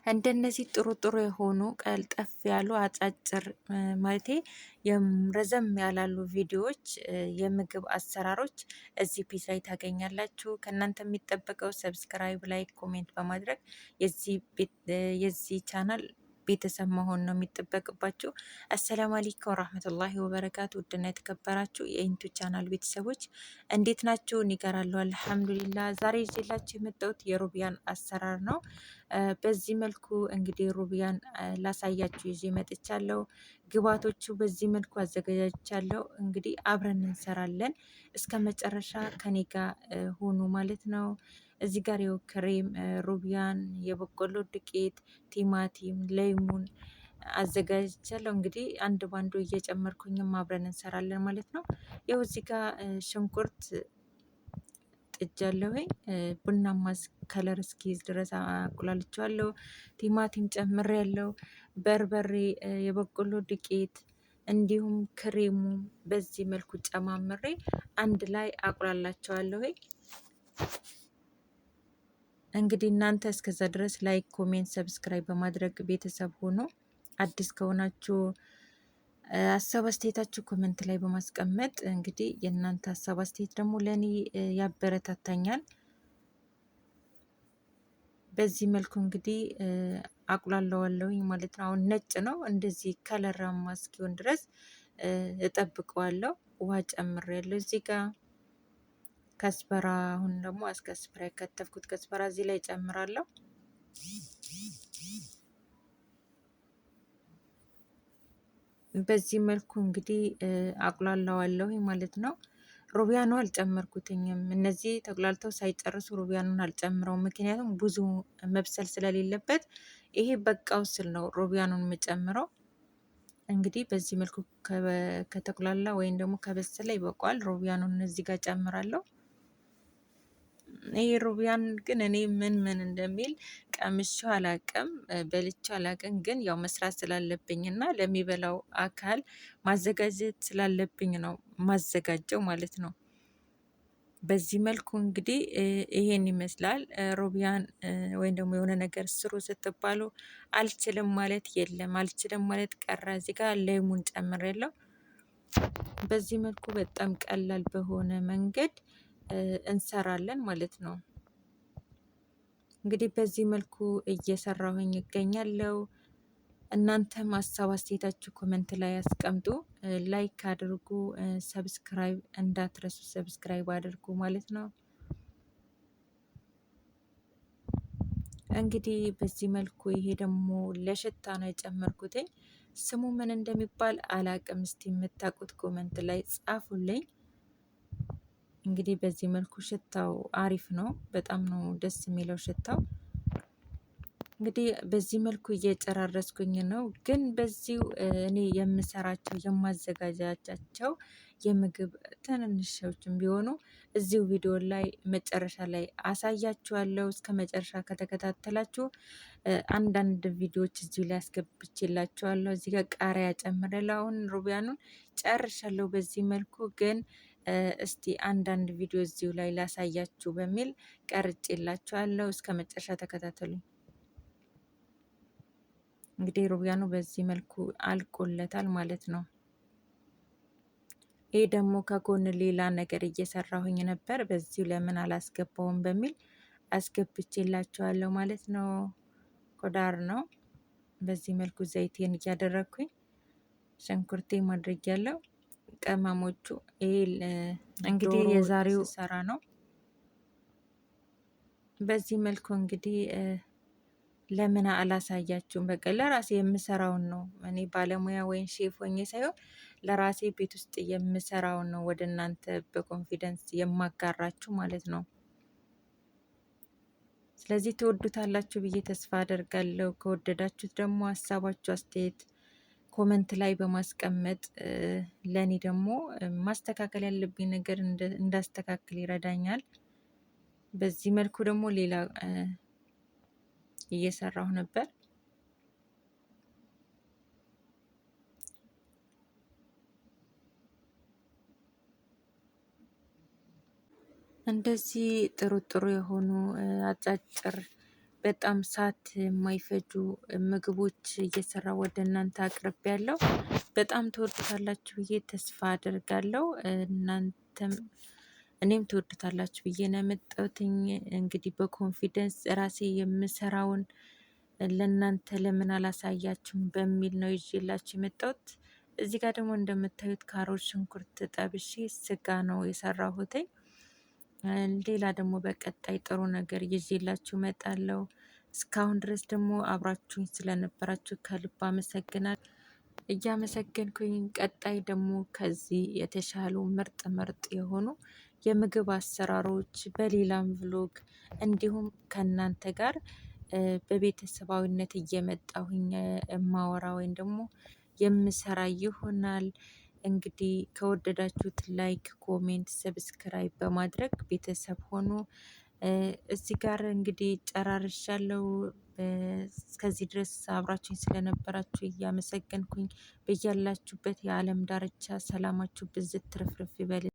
እንደነዚህ ጥሩ ጥሩ የሆኑ ቀልጠፍ ያሉ አጫጭር ማለቴ ረዘም ያላሉ ቪዲዮዎች የምግብ አሰራሮች እዚህ ፔጅ ላይ ታገኛላችሁ። ከእናንተ የሚጠበቀው ሰብስክራይብ፣ ላይክ፣ ኮሜንት በማድረግ የዚህ ቻናል ቤተሰብ መሆን ነው የሚጠበቅባችሁ። አሰላሙ አለይኩም ወራህመቱላሂ ወበረካቱ። ውድና የተከበራችሁ የኢንቱ ቻናል ቤተሰቦች እንዴት ናችሁ? እኔ ጋር አለሁ አልሐምዱሊላህ። ዛሬ ይዤላችሁ የመጣሁት የሩቢያን አሰራር ነው። በዚህ መልኩ እንግዲህ ሩቢያን ላሳያችሁ ይዤ መጥቻለሁ። ግብአቶቹ በዚህ መልኩ አዘጋጃጅቻለሁ። እንግዲህ አብረን እንሰራለን። እስከ መጨረሻ ከኔ ጋር ሆኑ ማለት ነው። እዚህ ጋር የው ክሬም፣ ሩቢያን፣ የበቆሎ ዱቄት፣ ቲማቲም፣ ለይሙን አዘጋጅቻለሁ። እንግዲህ አንድ ባንዱ እየጨመርኩኝም አብረን እንሰራለን ማለት ነው። ያው እዚህ ጋር ሽንኩርት ጥጃለሁኝ ቡናማ ከለር እስኪይዝ ድረስ አቁላልቸዋለሁ። ቲማቲም ጨምሬያለሁ። በርበሬ፣ የበቆሎ ዱቄት እንዲሁም ክሬሙ በዚህ መልኩ ጨማምሬ አንድ ላይ አቁላላቸዋለሁ። እንግዲህ እናንተ እስከዛ ድረስ ላይክ፣ ኮሜንት፣ ሰብስክራይብ በማድረግ ቤተሰብ ሆኖ አዲስ ከሆናችሁ ሀሳብ አስተያየታችሁ ኮሜንት ላይ በማስቀመጥ እንግዲህ የእናንተ ሀሳብ አስተያየት ደግሞ ለእኔ ያበረታታኛል። በዚህ መልኩ እንግዲህ አቁላለዋለሁኝ ማለት ነው። አሁን ነጭ ነው፣ እንደዚህ ከለራማ እስኪሆን ድረስ እጠብቀዋለሁ። ውሃ ጨምሬያለሁ እዚህ ጋር ከስበራ፣ አሁን ደግሞ ከስበራ የከተፍኩት ከስበራ እዚህ ላይ ጨምራለሁ። በዚህ መልኩ እንግዲህ አቁላለዋለሁ ማለት ነው። ሩቢያኑ አልጨመርኩትኝም። እነዚህ ተቁላልተው ሳይጨርሱ ሩቢያኑን አልጨምረውም፣ ምክንያቱም ብዙ መብሰል ስለሌለበት። ይሄ በቃው ስል ነው ሩቢያኑን የምጨምረው። እንግዲህ በዚህ መልኩ ከተቁላላ ወይም ደግሞ ከበሰለ ይበቃዋል። ሩቢያኑን እዚህ ጋር ጨምራለሁ። ይሄ ሩቢያን ግን እኔ ምን እንደሚል ቀምሼው አላቅም፣ በልቼው አላቅም። ግን ያው መስራት ስላለብኝ እና ለሚበላው አካል ማዘጋጀት ስላለብኝ ነው ማዘጋጀው ማለት ነው። በዚህ መልኩ እንግዲህ ይሄን ይመስላል። ሩቢያን ወይም ደግሞ የሆነ ነገር ስሩ ስትባሉ አልችልም ማለት የለም፣ አልችልም ማለት ቀረ። እዚህ ጋር ሌሙን ጨምሬያለሁ። በዚህ መልኩ በጣም ቀላል በሆነ መንገድ እንሰራለን ማለት ነው። እንግዲህ በዚህ መልኩ እየሰራሁኝ ይገኛለሁ። እናንተም ሀሳብ አስተያየታችሁ ኮመንት ላይ አስቀምጡ፣ ላይክ አድርጉ፣ ሰብስክራይብ እንዳትረሱ፣ ሰብስክራይብ አድርጉ ማለት ነው። እንግዲህ በዚህ መልኩ ይሄ ደግሞ ለሽታ ነው የጨመርኩትኝ። ስሙ ምን እንደሚባል አላቅም። እስቲ የምታውቁት ኮመንት ላይ ጻፉልኝ። እንግዲህ በዚህ መልኩ ሽታው አሪፍ ነው፣ በጣም ነው ደስ የሚለው ሽታው። እንግዲህ በዚህ መልኩ እየጨራረስኩኝ ነው። ግን በዚሁ እኔ የምሰራቸው የማዘጋጃቸው የምግብ ትንንሾችም ቢሆኑ እዚሁ ቪዲዮ ላይ መጨረሻ ላይ አሳያችኋለሁ። እስከ መጨረሻ ከተከታተላችሁ አንዳንድ ቪዲዮዎች እዚሁ ላይ አስገብቼላችኋለሁ። እዚህ ጋር ቃሪያ ጨምሬያለሁ። አሁን ሩቢያኑን ጨርሻለሁ በዚህ መልኩ። ግን እስቲ አንዳንድ ቪዲዮ እዚሁ ላይ ላሳያችሁ በሚል ቀርጬላችኋለሁ። እስከ መጨረሻ ተከታተሉኝ። እንግዲህ ሩቢያኑ በዚህ መልኩ አልቆለታል ማለት ነው። ይህ ደግሞ ከጎን ሌላ ነገር እየሰራሁኝ ነበር፣ በዚሁ ለምን አላስገባውም በሚል አስገብቼላችኋለሁ ማለት ነው። ኮዳር ነው። በዚህ መልኩ ዘይቴን እያደረግኩኝ ሽንኩርቴ ማድረግ ያለው ቅመሞቹ ይሄ እንግዲህ የዛሬው ሰራ ነው። በዚህ መልኩ እንግዲህ ለምን አላሳያችሁም? በቃ ለራሴ የምሰራውን ነው። እኔ ባለሙያ ወይም ሼፍ ሆኜ ሳይሆን ለራሴ ቤት ውስጥ የምሰራውን ነው ወደ እናንተ በኮንፊደንስ የማጋራችሁ ማለት ነው። ስለዚህ ትወዱታላችሁ ብዬ ተስፋ አደርጋለሁ። ከወደዳችሁት ደግሞ ሀሳባችሁ አስተያየት ኮመንት ላይ በማስቀመጥ ለእኔ ደግሞ ማስተካከል ያለብኝ ነገር እንዳስተካክል ይረዳኛል። በዚህ መልኩ ደግሞ ሌላ እየሰራሁ ነበር። እንደዚህ ጥሩ ጥሩ የሆኑ አጫጭር በጣም ሰዓት የማይፈጁ ምግቦች እየሰራ ወደ እናንተ አቅርቤያለሁ። በጣም ትወዱታላችሁ ብዬ ተስፋ አደርጋለሁ። እናንተም እኔም ትወዱታላችሁ ብዬ ነው የመጣሁትኝ። እንግዲህ በኮንፊደንስ ራሴ የምሰራውን ለእናንተ ለምን አላሳያችሁም በሚል ነው ይዤላችሁ የመጣሁት። እዚህ ጋር ደግሞ እንደምታዩት ካሮት፣ ሽንኩርት ጠብሼ ስጋ ነው የሰራሁትኝ። ሌላ ደግሞ በቀጣይ ጥሩ ነገር ይዤላችሁ እመጣለሁ። እስካሁን ድረስ ደግሞ አብራችሁኝ ስለነበራችሁ ከልብ አመሰግናለሁ። እያመሰገንኩኝ ቀጣይ ደግሞ ከዚህ የተሻሉ ምርጥ ምርጥ የሆኑ የምግብ አሰራሮች በሌላም ቭሎግ እንዲሁም ከእናንተ ጋር በቤተሰባዊነት እየመጣሁኝ እማወራ ወይም ደግሞ የምሰራ ይሆናል። እንግዲህ ከወደዳችሁት ላይክ፣ ኮሜንት፣ ሰብስክራይብ በማድረግ ቤተሰብ ሆኖ እዚህ ጋር እንግዲህ ጨራርሻለሁ። እስከዚህ ድረስ አብራችሁኝ ስለነበራችሁ እያመሰገንኩኝ በያላችሁበት የዓለም ዳርቻ ሰላማችሁ ብዝት ትርፍርፍ ይበል።